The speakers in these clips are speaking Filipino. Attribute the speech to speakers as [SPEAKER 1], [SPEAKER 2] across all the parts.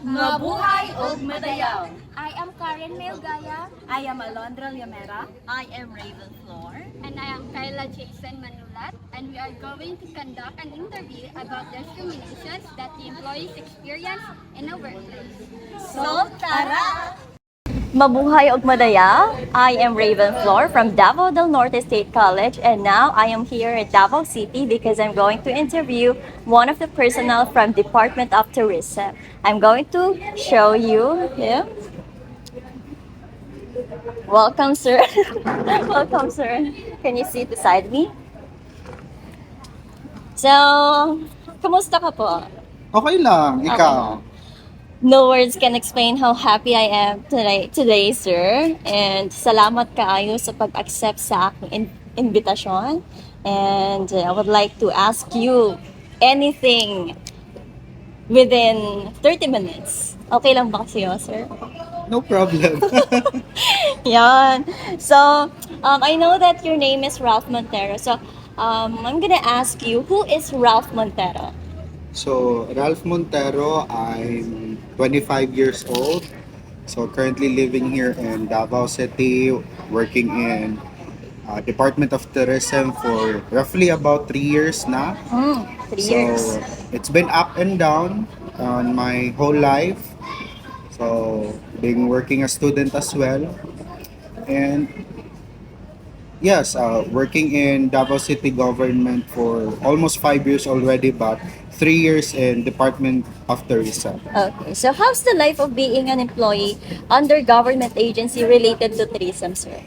[SPEAKER 1] Mabuhay og madayaw!
[SPEAKER 2] I am Karen Mae Ogaya.
[SPEAKER 1] I am Alondra Llamera.
[SPEAKER 3] I am Ravine Flor.
[SPEAKER 4] And I am Kyla Manulat, and we are going to conduct an interview about discriminations that the employees experience in a workplace.
[SPEAKER 1] So, tara!
[SPEAKER 3] Mabuhay og madaya. I am Ravine Flor from Davao del Norte State College, and now I am here at Davao City because I'm going to interview one of the personnel from Department of Tourism. I'm going to show you him. Welcome, sir. Welcome, sir. Can you sit beside me? So, kumusta ka po?
[SPEAKER 5] Okay lang, ikaw.
[SPEAKER 3] No words can explain how happy I am today, sir. And salamat kaayo sa pag-accept sa aking invitation. And I would like to ask you anything within 30 minutes. Okay lang ba sa'yo, sir?
[SPEAKER 5] No problem.
[SPEAKER 3] Yan. So, I know that your name is Ralph Montero. So, I'm gonna ask you, who is Ralph Montero?
[SPEAKER 5] So, Ralph Montero, I'm 25 years old. So, currently living here in Davao City, working in Department of Tourism for roughly about 3 years na.
[SPEAKER 3] 3 years.
[SPEAKER 5] So, it's been up and down on my whole life. So, being working as student as well. And yes, working in Davao City government for almost 5 years already, but 3 years in Department of Tourism.
[SPEAKER 3] Okay, so how's the life of being an employee under government agency related to tourism, sir?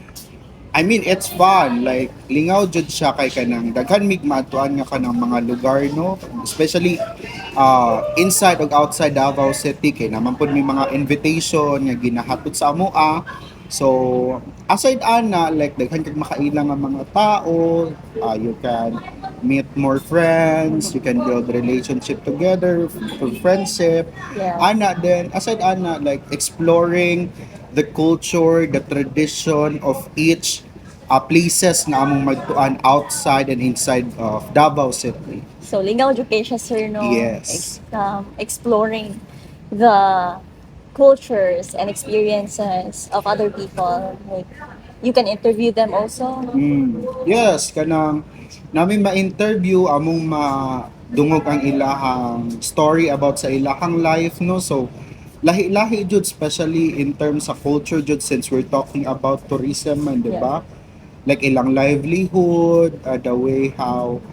[SPEAKER 5] I mean, it's fun. Like, lingaw jud siya kay kanang daghan mig matuan nga kanang mga lugar, no? Especially inside ug outside Davao City kay naman pud may mga invitation nga ginahatod sa amoa. So, aside ana, like, daghan kag makailang nga mga tao, you can meet more friends, you can build relationship together, for friendship.
[SPEAKER 3] Yeah.
[SPEAKER 5] Ana, then, aside ana, like, exploring the culture, the tradition of each places na among magtuan outside and inside of Davao City.
[SPEAKER 3] So, lingaw education, sir, no?
[SPEAKER 5] Yes.
[SPEAKER 3] Exploring the cultures and experiences of other people. Like, you can interview them also.
[SPEAKER 5] Yes, kanang namin ma-interview among madungog ang ilahang story about sa ilahang life, no? So, lahi-lahi jud, especially in terms of culture jud, since we're talking about tourism man, di ba? Like ilang livelihood, the way how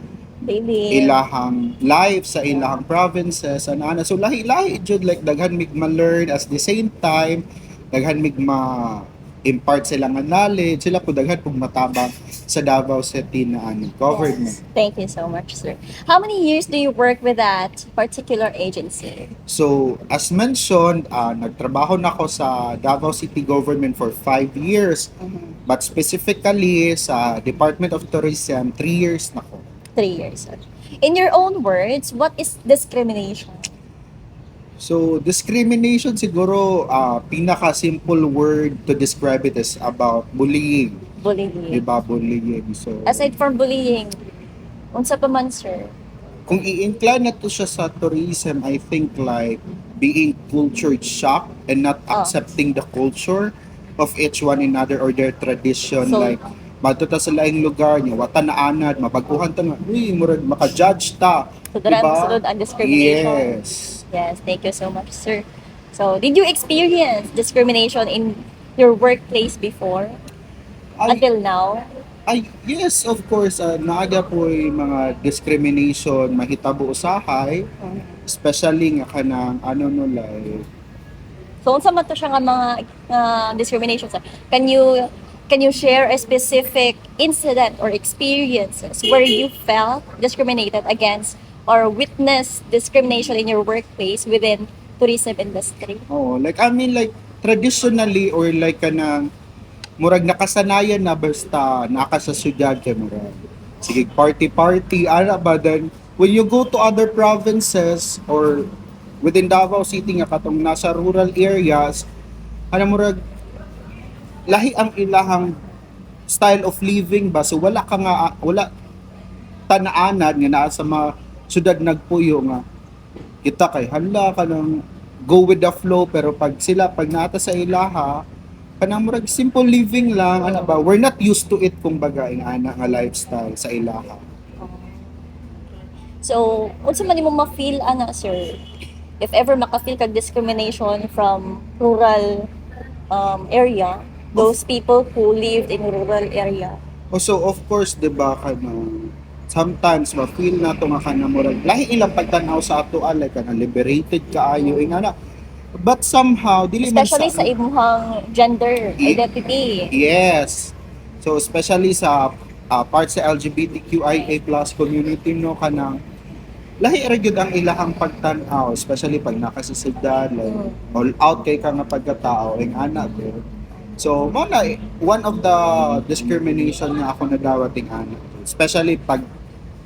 [SPEAKER 3] Baby.
[SPEAKER 5] ilahang life sa ilahang provinces, ana. So lahi-lahi jud, like daghan mig ma-learn as the same time, daghan mig ma-impart sila nga knowledge, sila po daghan pug matabang sa Davao City na government.
[SPEAKER 3] Yes. Thank you so much, sir. How many years do you work with that particular agency?
[SPEAKER 5] So, as mentioned, nagtrabaho na ako sa Davao City Government for 5 years. But specifically sa Department of Tourism, 3 years na ako.
[SPEAKER 3] 3 years. Okay. In your own words, what is discrimination?
[SPEAKER 5] So, discrimination siguro, pinaka-simple word to describe it is about bullying.
[SPEAKER 3] Bullying.
[SPEAKER 5] Diba? Bullying. So,
[SPEAKER 3] Aside from bullying, unsa pa man, sir?
[SPEAKER 5] kung i-incline na to siya sa tourism, I think like being culture shock and not accepting the culture of each one another or their tradition.
[SPEAKER 3] So,
[SPEAKER 5] like, matuta sa laing lugar niya, wata na anad, mabaguhan ta nga, uy, murag maka-judge ta.
[SPEAKER 3] So, sunod ang discrimination.
[SPEAKER 5] Yes.
[SPEAKER 3] Yes, thank you so much, sir. So, did you experience discrimination in your workplace before? Until now?
[SPEAKER 5] Yes, of course. Naaga po yung mga discrimination mahitabo usahay, especially nga kanang ano no like.
[SPEAKER 3] So, unsa man to siya nga mga discrimination, sir? Can you share a specific incident or experiences where you felt discriminated against or witnessed discrimination in your workplace within tourism industry?
[SPEAKER 5] Oh, like I mean like traditionally or like kanang murag nakasanayan na basta naka sa syudad kay murag sige party ana ba, then when you go to other provinces or within Davao City nga katong nasa rural areas, ana murag lahi ang ilahang style of living ba, so wala tanaanad nga naa sa mga syudad nagpuyo nga kita kay hala ka ng go with the flow, pero pag nata sa ilaha kanang murag simple living lang ana ba, we're not used to it kumbaga ing ana nga lifestyle sa ilaha.
[SPEAKER 3] So, unsa man imong ma-feel ana, sir? If ever maka-feel kag discrimination from rural area, those people who lived in rural area.
[SPEAKER 5] Also, of course, di ba, sometimes ma-feel na to nga kanang murag lahi ilang pagtanaw sa ato like kanang liberated kaayo ing ana. But somehow dili man
[SPEAKER 3] Especially sa imuhang gender identity.
[SPEAKER 5] Yes. So especially sa part sa LGBTQIA+ community no kanang lahi ra gyud ang ilahang pagtan-aw, especially pag nakasisigdan like all out kay ka nga pagkatao ing ana ko. So mo na one of the discrimination nga ako nadawating ana, especially pag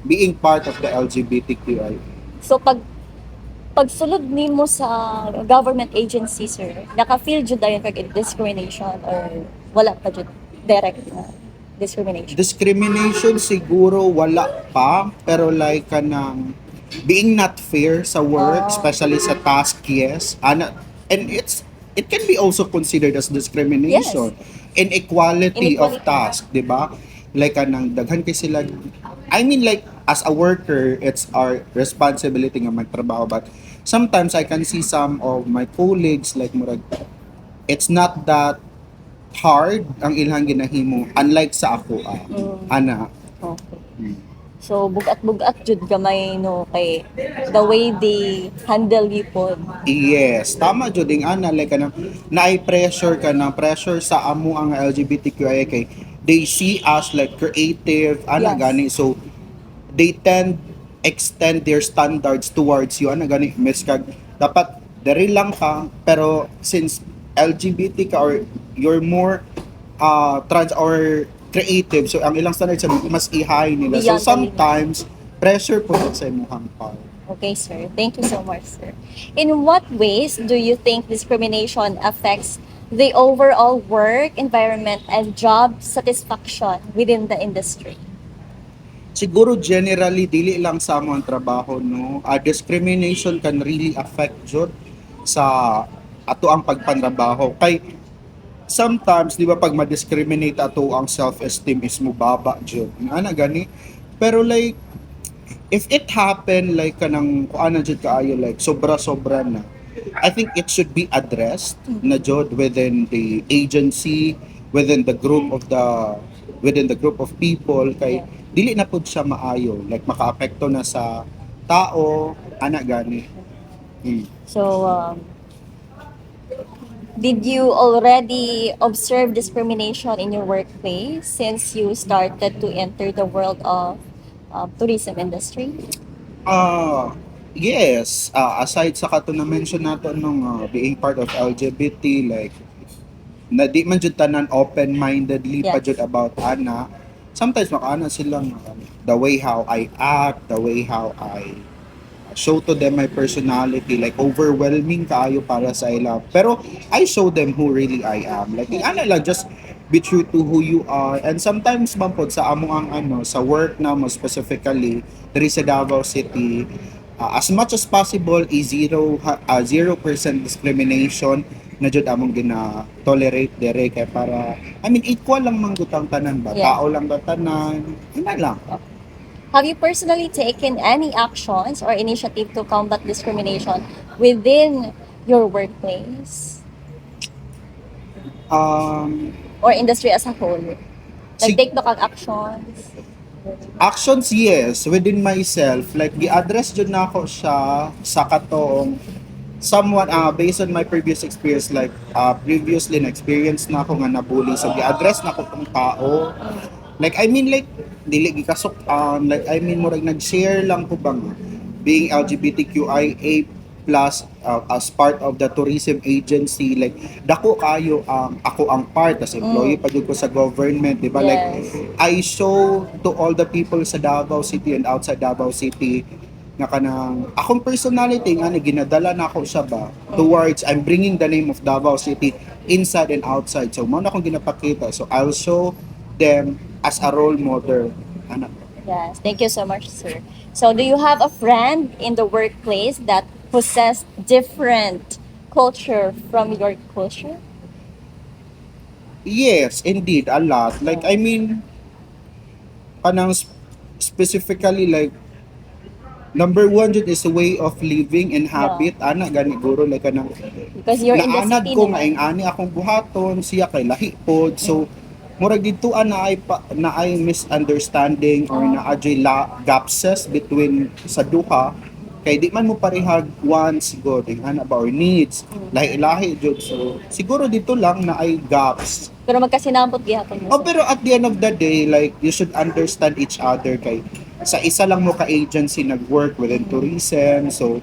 [SPEAKER 5] being part of the LGBTQIA.
[SPEAKER 3] So pagsulod nimo sa government agency, sir, naka-feel jud dayon kag discrimination or wala pa jud direct na discrimination?
[SPEAKER 5] Discrimination siguro wala pa, pero like kanang being not fair sa work, especially sa task, yes. And it can be also considered as discrimination. Inequality of task, di ba? Like kanang daghan kay sila, I mean like as a worker, it's our responsibility nga magtrabaho, but sometimes I can see some of my colleagues like murag it's not that hard ang ilang ginahimo unlike sa ako ana.
[SPEAKER 3] Okay. So bugat-bugat jud gamay no kay the way they handle you pod.
[SPEAKER 5] Yes, tama jud ding ana like kanang naay pressure ka na pressure sa amo ang LGBTQIA kay they see us like creative ana gani, so they extend their standards towards you ana gani, miss kag dapat diri lang ka, pero since LGBT ka or you're more trans or creative, so ang ilang standards mas i-high nila. So sometimes pressure po sa imong part.
[SPEAKER 3] Okay, sir. Thank you so much, sir. In what ways do you think discrimination affects the overall work environment and job satisfaction within the industry?
[SPEAKER 5] Siguro generally dili lang sa among trabaho no. Discrimination can really affect jud sa ato ang pagpantrabaho. Kay sometimes di ba pag ma-discriminate ato ang self-esteem is mubaba jud. Ana gani. Pero like if it happen like kanang kuana jud kaayo like sobra-sobra na, I think it should be addressed na jud within the agency, within the group of people kay dili na pud siya maayo, like makaapekto na sa tao ana gani.
[SPEAKER 3] So did you already observe discrimination in your workplace since you started to enter the world of tourism industry?
[SPEAKER 5] Yes, aside sa kato na mention nato nung being part of LGBT, like na di man jud tanan open-mindedly pa jud about ana. Sometimes makaana silang the way how I act, the way how I show to them my personality, like overwhelming kaayo para sa ila. Pero I show them who really I am. Like ana lang, just be true to who you are. And sometimes man pod sa among ang sa work na mo specifically diri sa Davao City, as much as possible is 0% discrimination na jud among gina-tolerate dire kay para I mean equal lang manggutang tanan ba, tao lang ba tanan, ina lang.
[SPEAKER 3] Have you personally taken any actions or initiative to combat discrimination within your workplace? Or industry as a whole? Like take ba kag actions?
[SPEAKER 5] Actions, yes, within myself. Like gi-address jud na ako siya sa katong someone based on my previous experience, like previously na experience na ako nga nabully, so gi-address na ko tong tao. Like I mean like dili gikasok like I mean murag nag-share lang ko bang being LGBTQIA+ as part of the tourism agency, like dako kayo ako ang part as employee pa jud ko sa government, di ba? Like I show to all the people sa Davao City and outside Davao City nga kanang akong personality nga ginadala na ako siya ba towards I'm bringing the name of Davao City inside and outside. So mo na akong ginapakita, so I'll show them as a role model. Anak.
[SPEAKER 3] Yes, thank you so much, sir. So, do you have a friend in the workplace that possessed different culture from your culture?
[SPEAKER 5] Yes, indeed, a lot. Like, I mean, kanang specifically, like, number one dyan is a way of living and
[SPEAKER 3] Yeah.
[SPEAKER 5] habit. Ana, gani, guro, like, kanang,
[SPEAKER 3] Because you're in the
[SPEAKER 5] naanad
[SPEAKER 3] city
[SPEAKER 5] ko nga
[SPEAKER 3] naman.
[SPEAKER 5] ing ani akong buhaton, siya kay lahi pod. So, murag dito na ay misunderstanding or na adjay gapses between sa duha kay di man mo parehag wants god ing ana ba or needs lahi-lahi jud, so siguro dito lang na ay gaps.
[SPEAKER 3] Pero magkasinabot gihapon mo.
[SPEAKER 5] Oh, pero at the end of the day, like, you should understand each other kay sa isa lang mo ka-agency nag-work within tourism. So,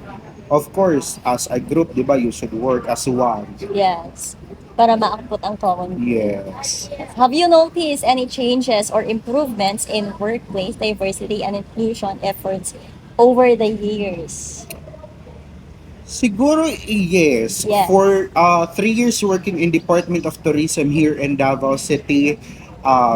[SPEAKER 5] of course, as a group, di ba, you should work as one.
[SPEAKER 3] Yes. Para maakpot ang common.
[SPEAKER 5] Yes.
[SPEAKER 3] Have you noticed any changes or improvements in workplace diversity and inclusion efforts over the years?
[SPEAKER 5] Siguro, yes.
[SPEAKER 3] Yeah.
[SPEAKER 5] For 3 years working in Department of Tourism here in Davao City,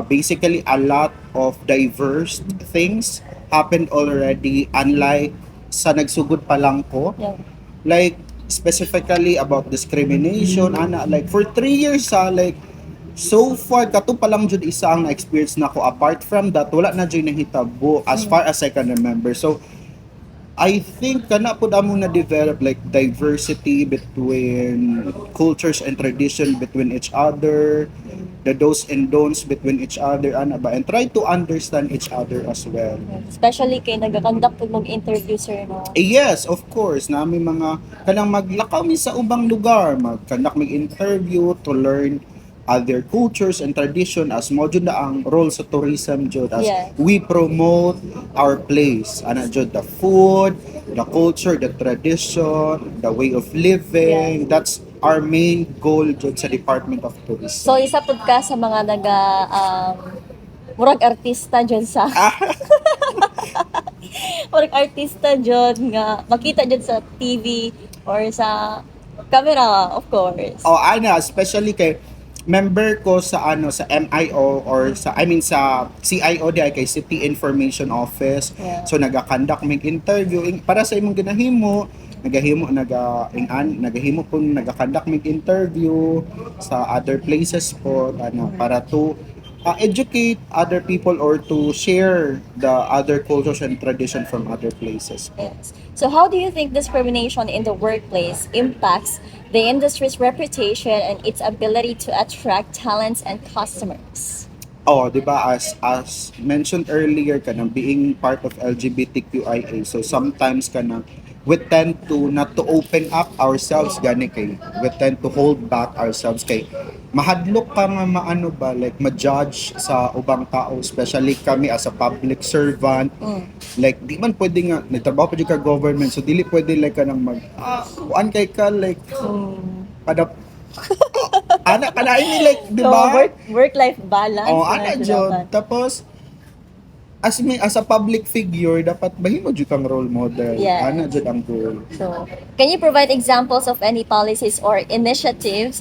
[SPEAKER 5] basically a lot of diverse things happened already, unlike sa nagsugod pa lang ko.
[SPEAKER 3] Yeah.
[SPEAKER 5] Like, specifically about discrimination, ana, like, for 3 years, like, so far, kato pa lang jud isa ang na-experience na ko. Apart from that, wala na jud nahitabo as far as I can remember. So, I think kana po damo na develop like diversity between cultures and tradition between each other, the do's and don'ts between each other, ana ba, and try to understand each other as well.
[SPEAKER 3] Especially kay nagakonduct pud mong interview, sir, no?
[SPEAKER 5] Yes, of course, nami mga kanang maglakaw mi sa ubang lugar, magkandak mig interview to learn other cultures and tradition as mo jud na ang role sa tourism jud as
[SPEAKER 3] Yes.
[SPEAKER 5] we promote our place, ana jud, the food, the culture, the tradition, the way of living.
[SPEAKER 3] Yes.
[SPEAKER 5] That's our main goal jud sa Department of Tourism.
[SPEAKER 3] So isa pud ka sa mga murag artista dyan sa murag artista dyan nga makita dyan sa TV or sa camera, of course.
[SPEAKER 5] Oh, ana, especially kay member ko sa sa MIO or sa sa CIO di ay kay City Information Office.
[SPEAKER 3] Yeah.
[SPEAKER 5] So nagakandak mig interview para sa imong ginahimo, nagahimo kung nagakandak mig interview sa other places po para to educate other people or to share the other cultures and tradition from other places.
[SPEAKER 3] Yes. So how do you think discrimination in the workplace impacts the industry's reputation and its ability to attract talents and customers?
[SPEAKER 5] Oh, 'di ba, as mentioned earlier kanang being part of LGBTQIA, so sometimes kanang we tend to not to open up ourselves gani kay we tend to hold back ourselves kay mahadlok ka nga maano ba like ma-judge sa ubang tao, especially kami as a public servant. Like di man pwede nga nagtrabaho pa jud ka government, so dili pwede like ka nang kuan kay ka like pada ana kalain ni like di
[SPEAKER 3] So
[SPEAKER 5] ba?
[SPEAKER 3] work-life balance.
[SPEAKER 5] Oh,
[SPEAKER 3] na
[SPEAKER 5] ana
[SPEAKER 3] dapat.
[SPEAKER 5] jud. Tapos as a public figure dapat bahimo jud kang role model.
[SPEAKER 3] Yeah.
[SPEAKER 5] Ana jud ang goal.
[SPEAKER 3] So, can you provide examples of any policies or initiatives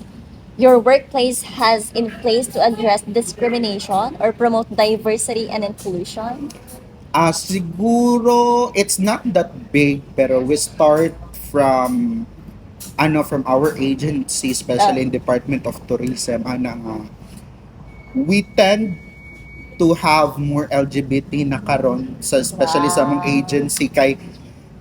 [SPEAKER 3] your workplace has in place to address discrimination or promote diversity and inclusion?
[SPEAKER 5] Siguro it's not that big pero we start from from our agency, especially in Department of Tourism, nga we tend to have more LGBT na karon sa especially sa among agency kay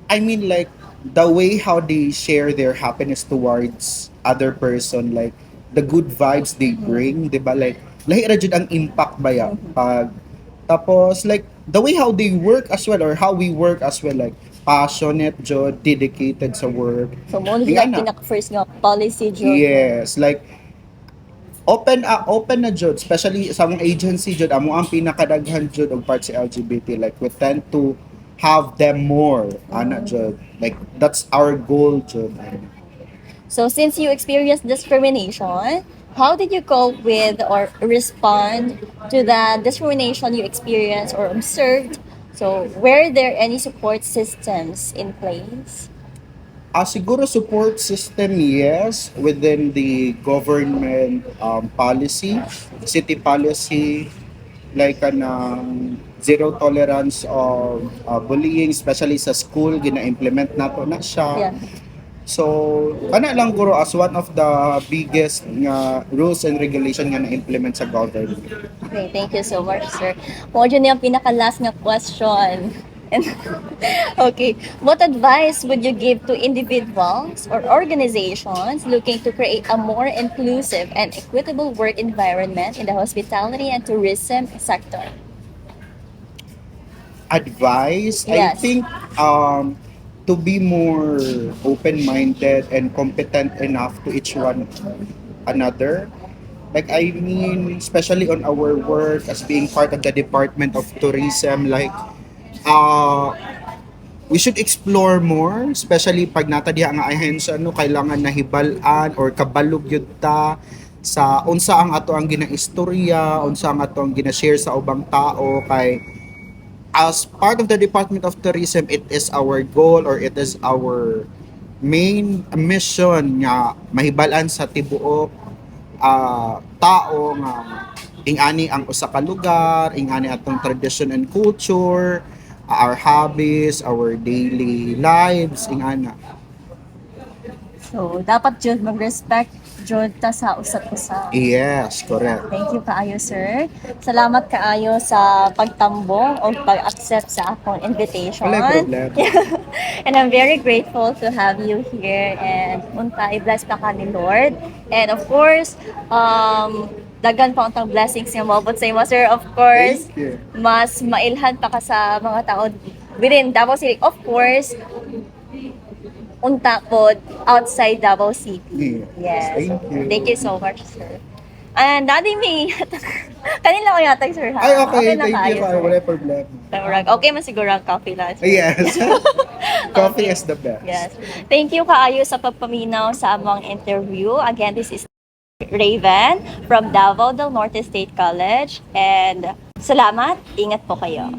[SPEAKER 5] I mean like the way how they share their happiness towards other person, like the good vibes they bring, di ba, like lahi ra jud ang impact ba ya pag tapos like the way how they work as well or how we work as well, like passionate jud, dedicated sa work.
[SPEAKER 3] So, mo
[SPEAKER 5] Nga
[SPEAKER 3] na
[SPEAKER 5] na.
[SPEAKER 3] pinaka-first nga policy, Jud.
[SPEAKER 5] Yes, like open na jud, especially sa among agency jud amo ang pinakadaghan jud og part sa LGBT, like we tend to have them more ana jud, like that's our goal jud.
[SPEAKER 3] So, since you experienced discrimination, how did you cope with or respond to the discrimination you experienced or observed? So, were there any support systems in place?
[SPEAKER 5] Siguro support system, yes, within the government policy, city policy, like zero tolerance of bullying, especially sa school, gina-implement nato na siya.
[SPEAKER 3] Yeah.
[SPEAKER 5] So, kana lang guro as one of the biggest nga rules and regulation nga na-implement sa government.
[SPEAKER 3] Okay, thank you so much, sir. Mo dyan yung pinaka-last nga question. And, okay, what advice would you give to individuals or organizations looking to create a more inclusive and equitable work environment in the hospitality and tourism sector?
[SPEAKER 5] Advice, I
[SPEAKER 3] Yes.
[SPEAKER 5] think to be more open-minded and competent enough to each one another. Like I mean, especially on our work as being part of the Department of Tourism, like uh, we should explore more, especially pag nata diha nga ahensya no kailangan nahibal-an or kabalog yun ta sa unsa ang ato ang ginaistorya, unsa ang ato ang gina-share sa ubang tao kay as part of the Department of Tourism, it is our goal or it is our main mission nga mahibalan sa tibuok tao nga ingani ang usa ka lugar, ingani atong tradition and culture, our hobbies, our daily lives, ingana.
[SPEAKER 3] So, dapat jud mag-respect jud ta sa usat-usa.
[SPEAKER 5] Yes, correct.
[SPEAKER 3] Thank you kaayo, sir. Salamat kaayo sa pagtambong o pag-accept sa akong invitation.
[SPEAKER 5] Wala problem.
[SPEAKER 3] And I'm very grateful to have you here. And unta, i-bless pa ka ni Lord. And of course, dagan pa untang blessings nga mabot sa imo, sir. Of course,
[SPEAKER 5] Thank you.
[SPEAKER 3] mas mailhan pa ka sa mga tao within Davao City. Of course, unta pod outside Davao City. Yes.
[SPEAKER 5] Thank you.
[SPEAKER 3] Thank you so much, sir. And dati may kanila ko yatag, sir, ha?
[SPEAKER 5] Ay, okay.
[SPEAKER 3] na
[SPEAKER 5] Thank you.
[SPEAKER 3] kayo, sir.
[SPEAKER 5] Wala problem.
[SPEAKER 3] Okay man siguro ang coffee lang, sir.
[SPEAKER 5] Yes. Coffee is the best.
[SPEAKER 3] Yes. Thank you kaayo sa pagpaminaw sa among interview. Again, this is Raven from Davao del Norte State College. And salamat. Ingat po kayo.